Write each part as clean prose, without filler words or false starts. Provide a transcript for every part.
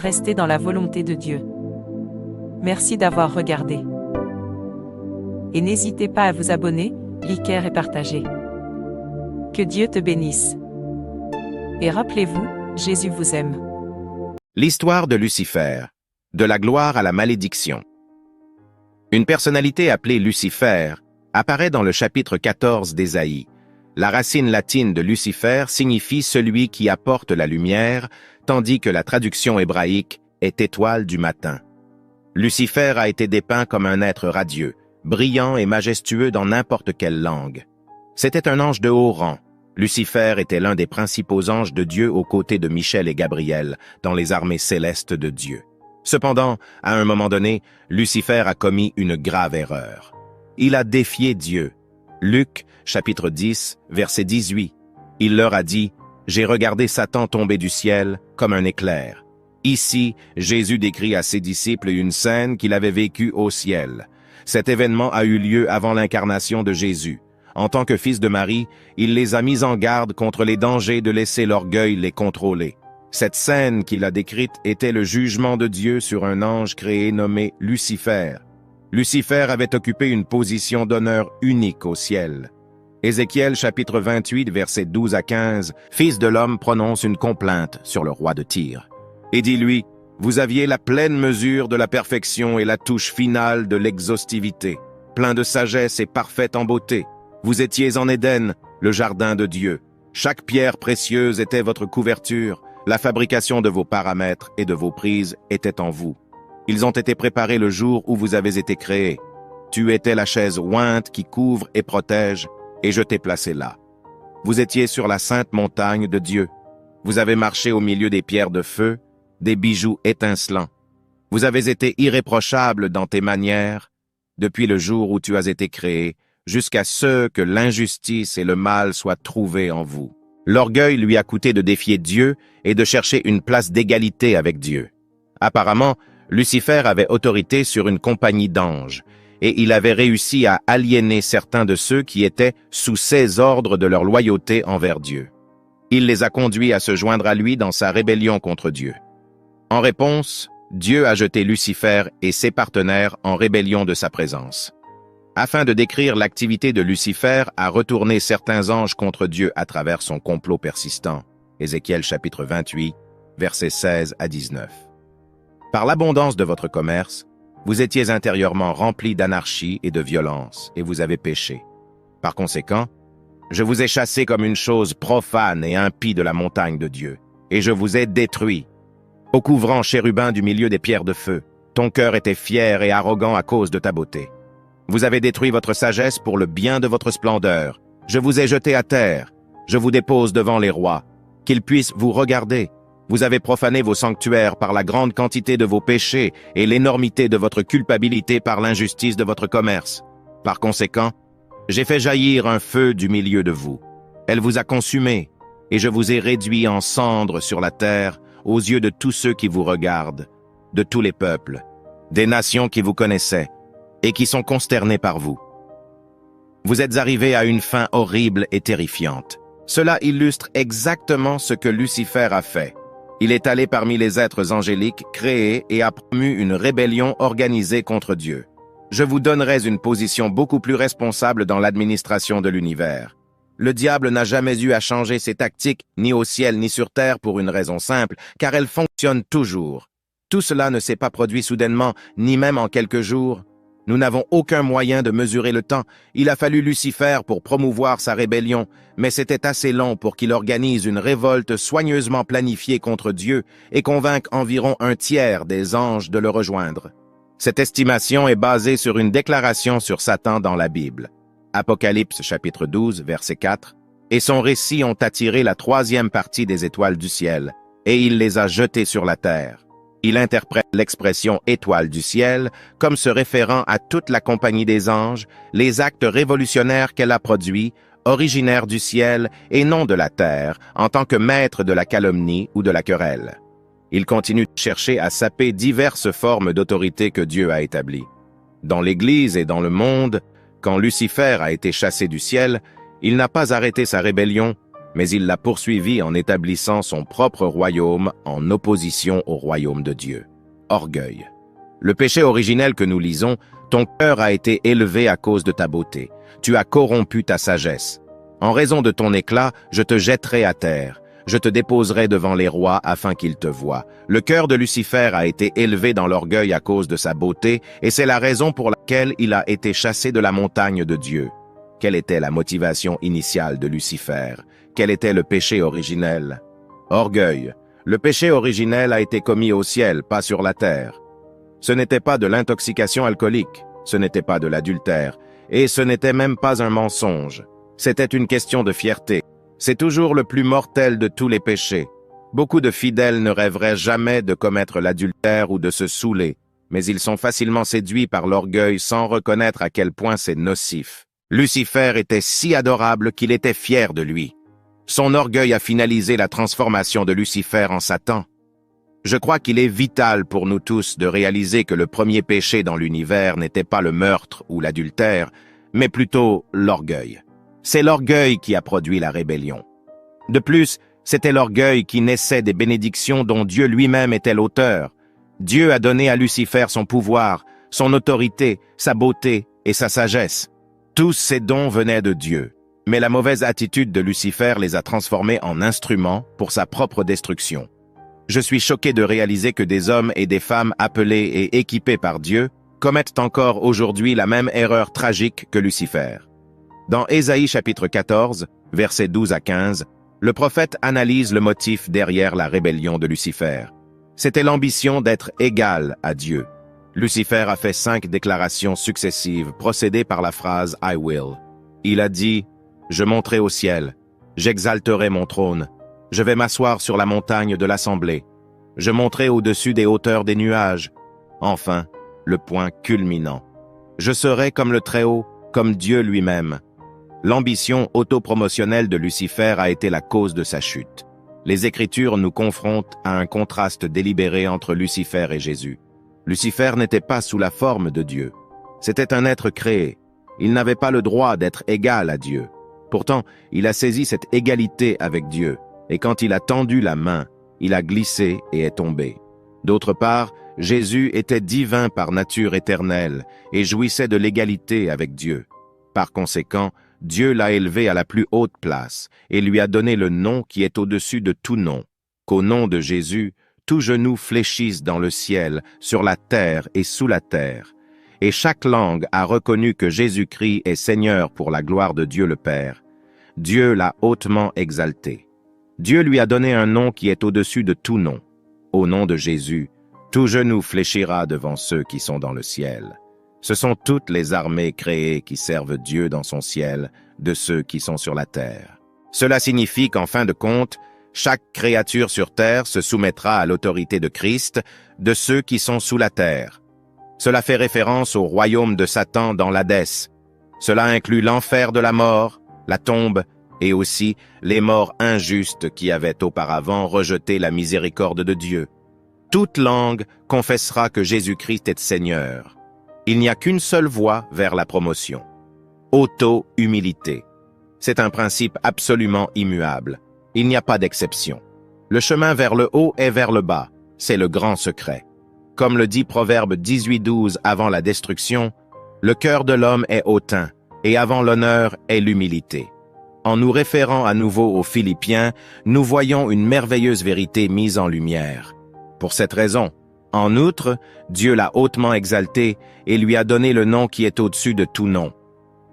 rester dans la volonté de Dieu. Merci d'avoir regardé. Et n'hésitez pas à vous abonner, liker et partager. Que Dieu te bénisse. Et rappelez-vous, Jésus vous aime. L'histoire de Lucifer, de la gloire à la malédiction. Une personnalité appelée Lucifer apparaît dans le chapitre 14 d'Ésaïe. La racine latine de Lucifer signifie celui qui apporte la lumière, tandis que la traduction hébraïque est étoile du matin. Lucifer a été dépeint comme un être radieux, brillant et majestueux dans n'importe quelle langue. C'était un ange de haut rang. Lucifer était l'un des principaux anges de Dieu aux côtés de Michel et Gabriel dans les armées célestes de Dieu. Cependant, à un moment donné, Lucifer a commis une grave erreur. Il a défié Dieu. Luc, chapitre 10, verset 18. Il leur a dit « J'ai regardé Satan tomber du ciel comme un éclair ». Ici, Jésus décrit à ses disciples une scène qu'il avait vécue au ciel. Cet événement a eu lieu avant l'incarnation de Jésus. En tant que fils de Marie, il les a mis en garde contre les dangers de laisser l'orgueil les contrôler. Cette scène qu'il a décrite était le jugement de Dieu sur un ange créé nommé Lucifer. Lucifer avait occupé une position d'honneur unique au ciel. Ézéchiel chapitre 28, versets 12 à 15, Fils de l'homme prononce une complainte sur le roi de Tyr. Et dit-lui, « Vous aviez la pleine mesure de la perfection et la touche finale de l'exhaustivité, plein de sagesse et parfaite en beauté. Vous étiez en Éden, le jardin de Dieu. Chaque pierre précieuse était votre couverture. La fabrication de vos paramètres et de vos prises était en vous. Ils ont été préparés le jour où vous avez été créés. Tu étais la chaise ointe qui couvre et protège, et je t'ai placé là. Vous étiez sur la sainte montagne de Dieu. Vous avez marché au milieu des pierres de feu, des bijoux étincelants. Vous avez été irréprochable dans tes manières, depuis le jour où tu as été créé, jusqu'à ce que l'injustice et le mal soient trouvés en vous. L'orgueil lui a coûté de défier Dieu et de chercher une place d'égalité avec Dieu. Apparemment, Lucifer avait autorité sur une compagnie d'anges, et il avait réussi à aliéner certains de ceux qui étaient sous ses ordres de leur loyauté envers Dieu. Il les a conduits à se joindre à lui dans sa rébellion contre Dieu. En réponse, Dieu a jeté Lucifer et ses partenaires en rébellion de sa présence. Afin de décrire l'activité de Lucifer à retourner certains anges contre Dieu à travers son complot persistant. Ézéchiel chapitre 28, versets 16 à 19. Par l'abondance de votre commerce, vous étiez intérieurement remplis d'anarchie et de violence, et vous avez péché. Par conséquent, je vous ai chassé comme une chose profane et impie de la montagne de Dieu, et je vous ai détruit. Ô couvrant chérubin du milieu des pierres de feu, ton cœur était fier et arrogant à cause de ta beauté. Vous avez détruit votre sagesse pour le bien de votre splendeur. Je vous ai jeté à terre. Je vous dépose devant les rois, qu'ils puissent vous regarder. Vous avez profané vos sanctuaires par la grande quantité de vos péchés et l'énormité de votre culpabilité par l'injustice de votre commerce. Par conséquent, j'ai fait jaillir un feu du milieu de vous. Elle vous a consumé, et je vous ai réduit en cendres sur la terre aux yeux de tous ceux qui vous regardent, de tous les peuples, des nations qui vous connaissaient, et qui sont consternés par vous. Vous êtes arrivés à une fin horrible et terrifiante. Cela illustre exactement ce que Lucifer a fait. Il est allé parmi les êtres angéliques créés et a promu une rébellion organisée contre Dieu. Je vous donnerai une position beaucoup plus responsable dans l'administration de l'univers. Le diable n'a jamais eu à changer ses tactiques, ni au ciel ni sur terre, pour une raison simple, car elles fonctionnent toujours. Tout cela ne s'est pas produit soudainement, ni même en quelques jours. Nous n'avons aucun moyen de mesurer le temps. Il a fallu Lucifer pour promouvoir sa rébellion, mais c'était assez long pour qu'il organise une révolte soigneusement planifiée contre Dieu et convainque environ un tiers des anges de le rejoindre. Cette estimation est basée sur une déclaration sur Satan dans la Bible. Apocalypse chapitre 12, verset 4, « Et son récit ont attiré la troisième partie des étoiles du ciel, et il les a jetées sur la terre. » Il interprète l'expression « étoile du ciel » comme se référant à toute la compagnie des anges, les actes révolutionnaires qu'elle a produits, originaires du ciel et non de la terre, en tant que maître de la calomnie ou de la querelle. Il continue de chercher à saper diverses formes d'autorité que Dieu a établies. Dans l'Église et dans le monde, quand Lucifer a été chassé du ciel, il n'a pas arrêté sa rébellion, mais il l'a poursuivi en établissant son propre royaume en opposition au royaume de Dieu. Orgueil. Le péché originel que nous lisons, ton cœur a été élevé à cause de ta beauté. Tu as corrompu ta sagesse. En raison de ton éclat, je te jetterai à terre. Je te déposerai devant les rois afin qu'ils te voient. Le cœur de Lucifer a été élevé dans l'orgueil à cause de sa beauté, et c'est la raison pour laquelle il a été chassé de la montagne de Dieu. Quelle était la motivation initiale de Lucifer? Quel était le péché originel? Orgueil. Le péché originel a été commis au ciel, pas sur la terre. Ce n'était pas de l'intoxication alcoolique, ce n'était pas de l'adultère, et ce n'était même pas un mensonge. C'était une question de fierté. C'est toujours le plus mortel de tous les péchés. Beaucoup de fidèles ne rêveraient jamais de commettre l'adultère ou de se saouler, mais ils sont facilement séduits par l'orgueil sans reconnaître à quel point c'est nocif. Lucifer était si adorable qu'il était fier de lui. Son orgueil a finalisé la transformation de Lucifer en Satan. Je crois qu'il est vital pour nous tous de réaliser que le premier péché dans l'univers n'était pas le meurtre ou l'adultère, mais plutôt l'orgueil. C'est l'orgueil qui a produit la rébellion. De plus, c'était l'orgueil qui naissait des bénédictions dont Dieu lui-même était l'auteur. Dieu a donné à Lucifer son pouvoir, son autorité, sa beauté et sa sagesse. Tous ces dons venaient de Dieu, mais la mauvaise attitude de Lucifer les a transformés en instruments pour sa propre destruction. Je suis choqué de réaliser que des hommes et des femmes appelés et équipés par Dieu commettent encore aujourd'hui la même erreur tragique que Lucifer. Dans Ésaïe chapitre 14, versets 12 à 15, le prophète analyse le motif derrière la rébellion de Lucifer. C'était l'ambition d'être égal à Dieu. Lucifer a fait 5 déclarations successives procédées par la phrase « I will ». Il a dit « Je monterai au ciel, j'exalterai mon trône, je vais m'asseoir sur la montagne de l'assemblée, je monterai au-dessus des hauteurs des nuages. » Enfin, le point culminant. « Je serai comme le Très-Haut, comme Dieu lui-même. » L'ambition autopromotionnelle de Lucifer a été la cause de sa chute. Les Écritures nous confrontent à un contraste délibéré entre Lucifer et Jésus. Lucifer n'était pas sous la forme de Dieu. C'était un être créé. Il n'avait pas le droit d'être égal à Dieu. Pourtant, il a saisi cette égalité avec Dieu, et quand il a tendu la main, il a glissé et est tombé. D'autre part, Jésus était divin par nature éternelle et jouissait de l'égalité avec Dieu. Par conséquent, Dieu l'a élevé à la plus haute place et lui a donné le nom qui est au-dessus de tout nom, qu'au nom de Jésus, tout genou fléchisse dans le ciel, sur la terre et sous la terre, et chaque langue a reconnu que Jésus-Christ est Seigneur pour la gloire de Dieu le Père. Dieu l'a hautement exalté. Dieu lui a donné un nom qui est au-dessus de tout nom. Au nom de Jésus, tout genou fléchira devant ceux qui sont dans le ciel. Ce sont toutes les armées créées qui servent Dieu dans son ciel, de ceux qui sont sur la terre. Cela signifie qu'en fin de compte, chaque créature sur terre se soumettra à l'autorité de Christ, de ceux qui sont sous la terre. Cela fait référence au royaume de Satan dans l'Hadès. Cela inclut l'enfer de la mort, la tombe, et aussi les morts injustes qui avaient auparavant rejeté la miséricorde de Dieu. Toute langue confessera que Jésus-Christ est Seigneur. Il n'y a qu'une seule voie vers la promotion. Auto-humilité. C'est un principe absolument immuable. Il n'y a pas d'exception. Le chemin vers le haut est vers le bas. C'est le grand secret. Comme le dit Proverbe 18:12 avant la destruction, le cœur de l'homme est hautain, et avant l'honneur est l'humilité. En nous référant à nouveau aux Philippiens, nous voyons une merveilleuse vérité mise en lumière. Pour cette raison, en outre, Dieu l'a hautement exalté et lui a donné le nom qui est au-dessus de tout nom.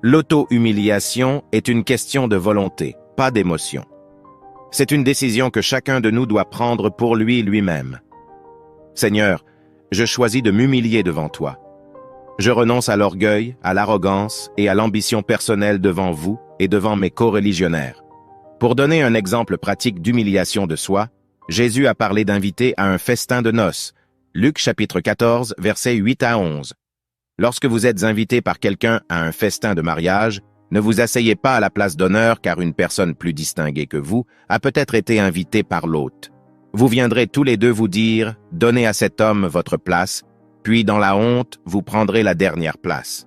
L'auto-humiliation est une question de volonté, pas d'émotion. C'est une décision que chacun de nous doit prendre pour lui-même. Seigneur, je choisis de m'humilier devant toi. Je renonce à l'orgueil, à l'arrogance et à l'ambition personnelle devant vous et devant mes co-religionnaires. Pour donner un exemple pratique d'humiliation de soi, Jésus a parlé d'inviter à un festin de noces. Luc chapitre 14, versets 8 à 11. Lorsque vous êtes invité par quelqu'un à un festin de mariage, ne vous asseyez pas à la place d'honneur car une personne plus distinguée que vous a peut-être été invitée par l'hôte. Vous viendrez tous les deux vous dire « Donnez à cet homme votre place », puis dans la honte, vous prendrez la dernière place.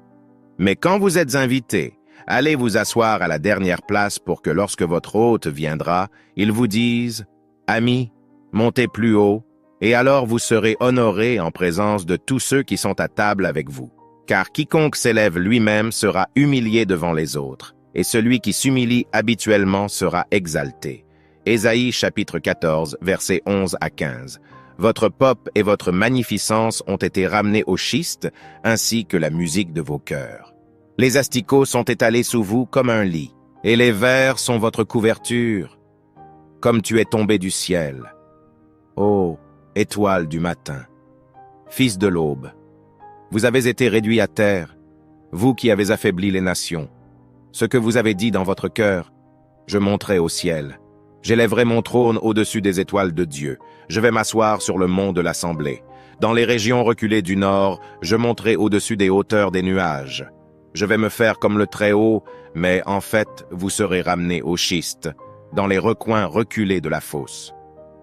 Mais quand vous êtes invité Allez vous asseoir à la dernière place pour que lorsque votre hôte viendra, il vous dise « Amis, montez plus haut, et alors vous serez honorés en présence de tous ceux qui sont à table avec vous. Car quiconque s'élève lui-même sera humilié devant les autres, et celui qui s'humilie habituellement sera exalté. » Ésaïe chapitre 14, versets 11 à 15. Votre pop et votre magnificence ont été ramenés au schiste, ainsi que la musique de vos cœurs. Les asticots sont étalés sous vous comme un lit, et les vers sont votre couverture, comme tu es tombé du ciel. Ô étoile du matin, fils de l'aube, vous avez été réduits à terre, vous qui avez affaibli les nations. Ce que vous avez dit dans votre cœur, je monterai au ciel. J'élèverai mon trône au-dessus des étoiles de Dieu. Je vais m'asseoir sur le mont de l'Assemblée. Dans les régions reculées du nord, je monterai au-dessus des hauteurs des nuages. Je vais me faire comme le Très-Haut, mais en fait, vous serez ramenés au schiste, dans les recoins reculés de la fosse.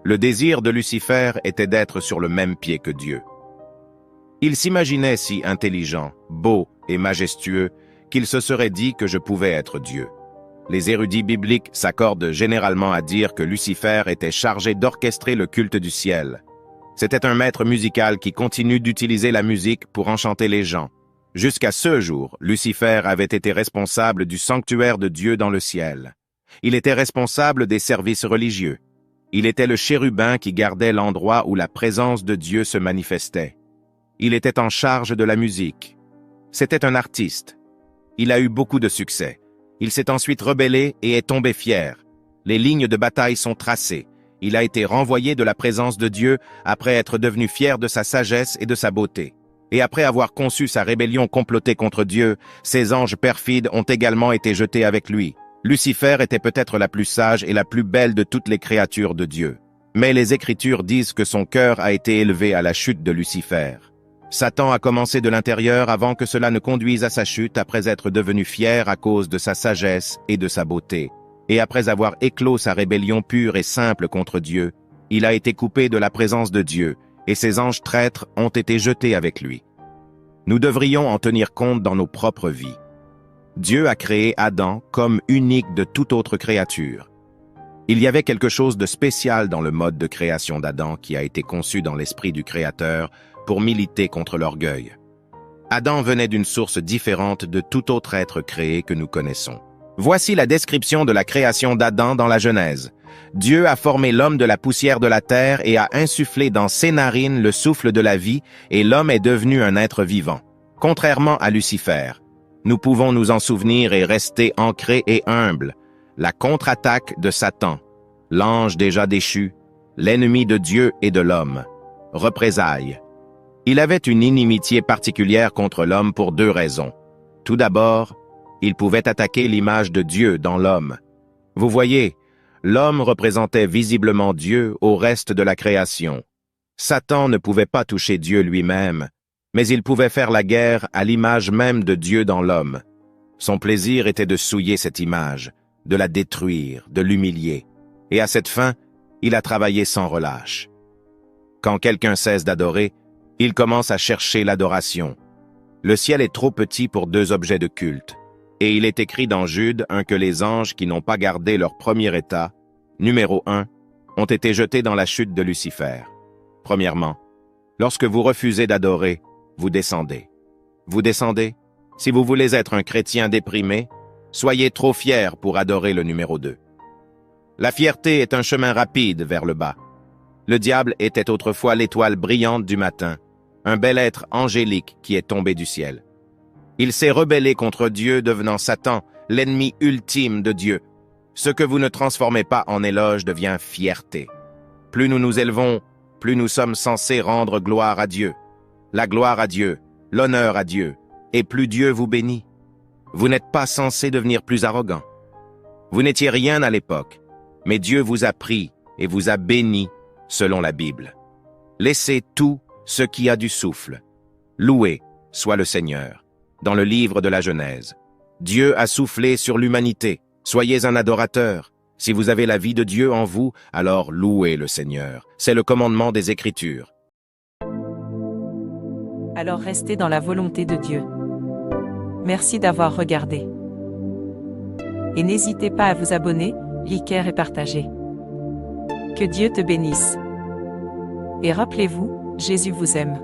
Le désir de Lucifer était d'être sur le même pied que Dieu. Il s'imaginait si intelligent, beau et majestueux qu'il se serait dit que je pouvais être Dieu. Les érudits bibliques s'accordent généralement à dire que Lucifer était chargé d'orchestrer le culte du ciel. C'était un maître musical qui continue d'utiliser la musique pour enchanter les gens. Jusqu'à ce jour, Lucifer avait été responsable du sanctuaire de Dieu dans le ciel. Il était responsable des services religieux. Il était le chérubin qui gardait l'endroit où la présence de Dieu se manifestait. Il était en charge de la musique. C'était un artiste. Il a eu beaucoup de succès. Il s'est ensuite rebellé et est tombé fier. Les lignes de bataille sont tracées. Il a été renvoyé de la présence de Dieu après être devenu fier de sa sagesse et de sa beauté. Et après avoir conçu sa rébellion complotée contre Dieu, ses anges perfides ont également été jetés avec lui. Lucifer était peut-être la plus sage et la plus belle de toutes les créatures de Dieu. Mais les Écritures disent que son cœur a été élevé à la chute de Lucifer. Satan a commencé de l'intérieur avant que cela ne conduise à sa chute après être devenu fier à cause de sa sagesse et de sa beauté. Et après avoir éclos sa rébellion pure et simple contre Dieu, il a été coupé de la présence de Dieu, et ses anges traîtres ont été jetés avec lui. Nous devrions en tenir compte dans nos propres vies. Dieu a créé Adam comme unique de toute autre créature. Il y avait quelque chose de spécial dans le mode de création d'Adam qui a été conçu dans l'esprit du Créateur pour militer contre l'orgueil. Adam venait d'une source différente de tout autre être créé que nous connaissons. Voici la description de la création d'Adam dans la Genèse. Dieu a formé l'homme de la poussière de la terre et a insufflé dans ses narines le souffle de la vie, et l'homme est devenu un être vivant. Contrairement à Lucifer, nous pouvons nous en souvenir et rester ancrés et humbles. La contre-attaque de Satan, l'ange déjà déchu, l'ennemi de Dieu et de l'homme. Représailles. Il avait une inimitié particulière contre l'homme pour deux raisons. Tout d'abord, il pouvait attaquer l'image de Dieu dans l'homme. Vous voyez, l'homme représentait visiblement Dieu au reste de la création. Satan ne pouvait pas toucher Dieu lui-même, mais il pouvait faire la guerre à l'image même de Dieu dans l'homme. Son plaisir était de souiller cette image, de la détruire, de l'humilier. Et à cette fin, il a travaillé sans relâche. Quand quelqu'un cesse d'adorer, il commence à chercher l'adoration. Le ciel est trop petit pour deux objets de culte. Et il est écrit dans Jude 1 que les anges qui n'ont pas gardé leur premier état, numéro 1, ont été jetés dans la chute de Lucifer. Premièrement, lorsque vous refusez d'adorer, vous descendez. Vous descendez? Si vous voulez être un chrétien déprimé, soyez trop fier pour adorer le numéro 2. La fierté est un chemin rapide vers le bas. Le diable était autrefois l'étoile brillante du matin, un bel être angélique qui est tombé du ciel. Il s'est rebellé contre Dieu, devenant Satan, l'ennemi ultime de Dieu. Ce que vous ne transformez pas en éloge devient fierté. Plus nous nous élevons, plus nous sommes censés rendre gloire à Dieu. La gloire à Dieu, l'honneur à Dieu, et plus Dieu vous bénit. Vous n'êtes pas censé devenir plus arrogant. Vous n'étiez rien à l'époque, mais Dieu vous a pris et vous a béni selon la Bible. Laissez tout ce qui a du souffle. Loué soit le Seigneur. Dans le livre de la Genèse, Dieu a soufflé sur l'humanité. Soyez un adorateur. Si vous avez la vie de Dieu en vous, alors louez le Seigneur. C'est le commandement des Écritures. Alors restez dans la volonté de Dieu. Merci d'avoir regardé. Et n'hésitez pas à vous abonner, liker et partager. Que Dieu te bénisse. Et rappelez-vous, Jésus vous aime.